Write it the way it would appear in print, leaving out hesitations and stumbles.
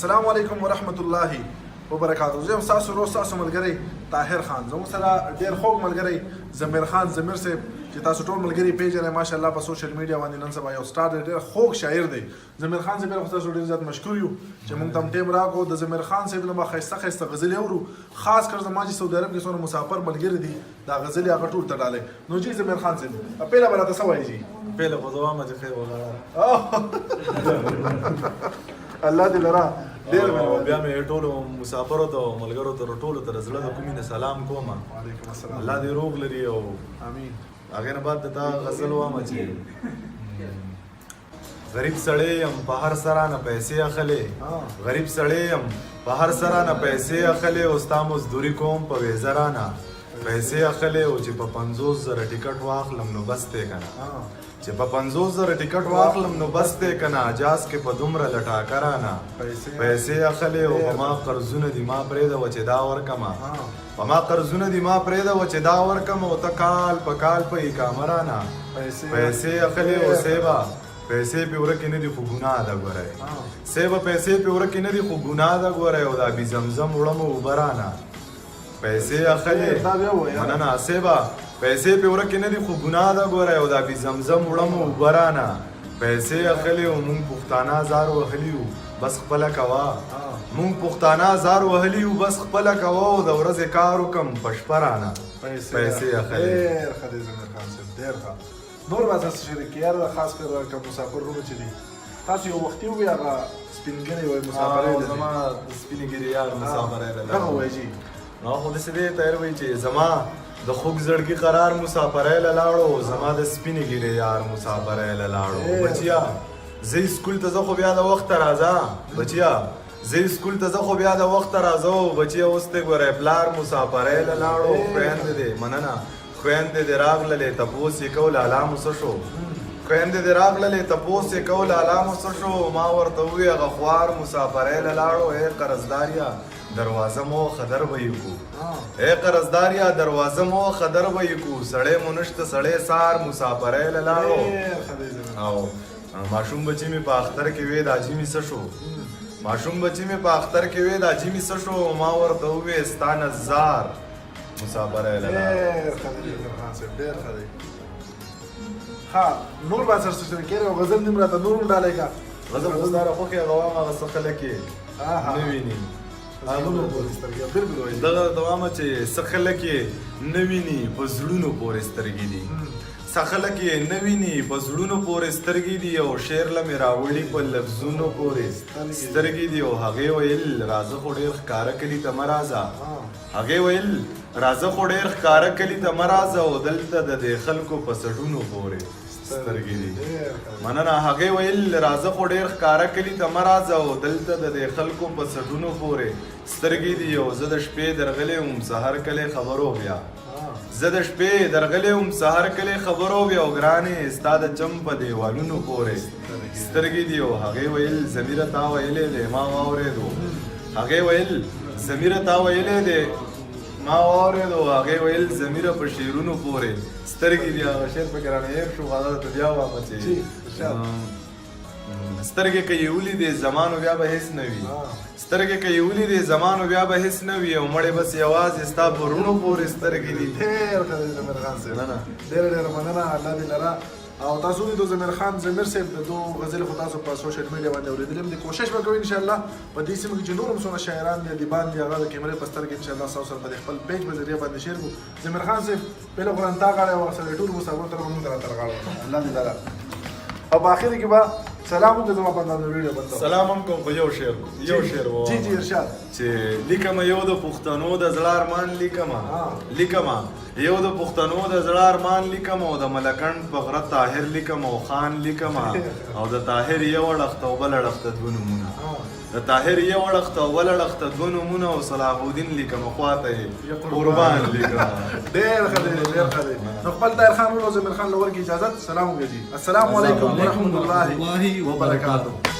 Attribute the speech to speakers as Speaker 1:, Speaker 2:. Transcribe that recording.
Speaker 1: السلام علیکم ورحمت الله وبرکاتہ. زه یم ستاسو ورور ستاسو ملګری طاهر خان. زموږ سره ډېر خوږ ملګری ضمیر خان ضمیر صاحب چې تاسو ټول ملګري پیژنئ ماشاءالله په سوشل میډیا باندې نن سبا یو سټار دی، ډېر خوږ شاعر دی. ضمیر خان صاحب خو تاسو ډېر زیات مشکور یو چې موږ ته هم ټیم راکړو د ضمیر خان صاحب نه به ښایسته ښایسته غزلې اورو. خاص کر زما چې سعودي عرب کې څومره مسافر ملګري دي دا غزلې هغه ټول ته ډالۍ. نو جی ضمیر خان صاحب پهله به راته څه وایي جی؟
Speaker 2: پهله خو زه وایم چې خیر وغواړه
Speaker 1: الله دې لره ډېر
Speaker 2: بیا مې ټولو مسافرو ته ملګرو ته ټولو ته زړه د کومې نه سلام کوم.
Speaker 1: وعلیکم السلام.
Speaker 2: الله دې روغ لري او
Speaker 1: امین.
Speaker 2: هغې نه بعد د تا غزل وایم چې غریب سړی یم په هر سره نه پیسې اخلې، غریب سړی یم په هر سره نه پیسې اخلې او ستا مزدوري کوم په ویزه رانه پیسې اخلې او چې په 50,000 ټیکټ واخلم نو بس دی که نه، چې په 50,000 ټیکټ واخلم نو بس دی که نه، اجاز کې په دومره لټاکه رانه پیسې اخلې او په ما قرضونه دي ما پرېږده چې دا ورکمه، په ما قرضونه دي ما پرېږده چې دا ورکمه او ته کال په کال په اقامه رانه پیسې اخلې او سیبه پیسې پې ورکې نه دي خو ګناه ده ګورئ، سیبه پیسې پې ورکې نه دي خو ګناه ده ګورئ او دا بي زمزم وړم اوبه رانه پیسې اخلې مننه سیبه پیسې پې ورکې نه دي خو ګناه ده ګورئ او دا بي زمزم وړم اوبه رانه پیسې اخلې او مونږ پښتانه زار وهلي یو بس خپله کوه، مونږ پښتانه زار وهلي یو بس خپله کوه او د ورځې کار وکړم په شپه رانه پیسې اخلې.
Speaker 1: ډېر ښه دی ضمیر خان صاحب ډېر ښه. نور به تاسو شریک یار خاص کر که مسافرونه چې دي تاسو یو وختي وي هغه سپینګرې وایي مسافرۍ ده
Speaker 2: زما سپینګرې یار مسافرۍ ده
Speaker 1: دغه وایي جي
Speaker 2: نو خو داسې دی تیر وایي چې زما د خوږ زړګي قرار مسافرۍ له لاړو زما د سپینې ګیرې یار مسافرۍ له لاړو. بچیا زه سکول ته ځه خو بیا د وخته راځه، بچیا زه سکول ته ځه خو بیا د وخته راځه بچیا اوس ته ګورئ پلار مسافرۍ له لاړو خویندې دې مننه خویندې دې راغللې تپوس یې کو لالا مو څه شو، خویندې دې راغللې تپوس یې کو لالا مو څه شو ما ورته وویې هغه خوار مسافرۍ له لاړو ای قرضداریا دروازه مو خدر به یې کو، ای قرضداریا دروازه مو خدر به یې کو سړی مو نشته سړی سار مسافرۍ له لاړو. او ماشوم بچی مې په اختر کې وې دا جي مې څه شو، ماشوم بچی مې په اختر کې وې دا جي مې څه شو ما ورته وویې ستا نظار مسافرۍ له لاړو.
Speaker 1: ډېر ښه دی ضمیر خان صاحب ډېر ښه دی. ها نور به سره سره کېږي او غزل نیم راته نور هم ډالۍ کا
Speaker 2: غزل خو ستا راخوښې هغه وایم هغه څه خلک یې نه ویني دغه ته وایم چې څه خلک یې نه ویني په زړونو پورې سترګې دي، څه خلک یې نه ویني په زړونو پورې سترګې دي او شعر له مې راوړي په لفظونو پورې سترګې دي او هغې ویل راځه خو ډېر ښکاره کلي ته مه راځه، هغې ویل راځه خو ډېر ښکاره کلي ته مه راځه او دلته د دې خلکو په سټونو پورې سترګې دي مننه، هغې ویل راځه خو ډېر ښکاره کلي ته مه راځه او دلته د دې خلکو په سټونو پورې سترګې دي او زه د شپې درغلی وم سهار کلی خبرو بیا، زه د شپې درغلی وم سهار کلی خبرو بیا او ګرانې ستا د چم په دیوالونو پورې سترګې دي او هغې ویل ضمیره تا ویلی دی ما واورېدو، هغې ویل ضمیره تا ویلی دی ما واورېدو هغې ویل ضمیره په شعرونو پورې سترګې دي. هغه شعر پکې رانه هېر شو هغه ته بیا وایم چې سترګې که یې ولیدې زمانو بیا به هېڅ نه وي، سترګې که یې ولیدې زمانو بیا به هېڅ نه وي او مړې بس یوازې ستا په وروڼو پورې سترګې دي.
Speaker 1: ډېر ښه دی ضمیر خان صاحب ډېره ډېره مننه الله دې لره. او تاسو ولیدو ضمیر خان ضمیر صاحب د دو غزلې خو تاسو په سوشل میډیا باندې اورېدلې هم دي. کوشش به کوئ انشاءالله په دې سیمه کې چې نور هم څومره شاعران دي ادیبان دي هغه د کیمرې په سترګې انشاءالله ستاسو سره په خپل پیج په ذریعه باندې شیر کړو. ضمیر خان صاحب پهله قرآن تا غاړه او سره ټول مسافر طرف موږ راته غاړه الله دې لره. او په اخر کې به سلام وکړه زما په نامه ویډیو بندو
Speaker 2: سلام هم کوم په یو شعر و
Speaker 1: جی جی ارشاد
Speaker 2: چې لیکم یو د پښتنو د زړه ارمان لیکم یو د پښتنو د زړه ارمان لیکم او د ملکند په غره طاهر لیکم او خان لیکم او د طاهر یو اړخ ته او بل اړخ ته دوه نومونه، د طاهر یو اړخ ته او بل اړخ ته دوه نومونه او صلاح الدین لیکم خواته یې قربان لیکم.
Speaker 1: ډېر ښه دی ډېر ښه دی. نو خپل طاهر خان ورو ضمیر خان له ورکې اجازت سلام وکړه جي. السلام علیکم ورحمت الله وبرکاتہ.